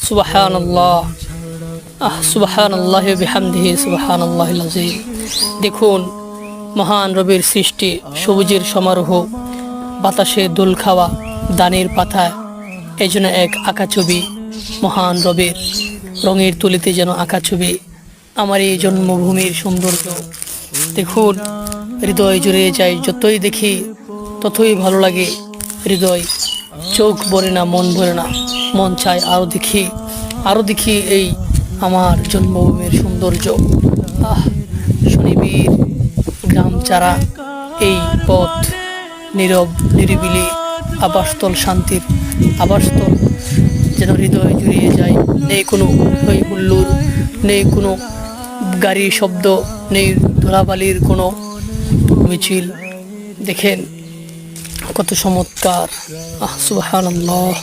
সুবহানাল্লাহ, সুবহানাল্লাহি ওয়া বিহামদিহি সুবহানাল্লাহিল আযীম। দেখুন, মহান রবের সৃষ্টি, সবুজের সমারোহ, বাতাসে দোল খাওয়া, দানের পাতায়, এই জন্য এক আঁকা ছবি, মহান রবের রঙের তুলিতে যেন আঁকা ছবি আমার এই জন্মভূমির সৌন্দর্য। দেখুন, হৃদয় জুড়ে যায়, যতই দেখি ততই ভালো লাগে। হৃদয়, চোখ ভরে না, মন ভরে না, মন চায় আরও দেখি এই আমার জন্মভূমির সৌন্দর্য। শনিবীর গ্রাম ছাড়া এই পথ নীরব নিরিবিলি আবাসস্থল, শান্তির আবাসস্থল, যেন হৃদয় জুড়িয়ে যায়। নেই কোনো হই হুল্লোড়, নেই কোনো গাড়ির শব্দ, নেই ধুলাবালির কোনো মিছিল। দেখেন কত চমৎকার। সুবহানাল্লাহ।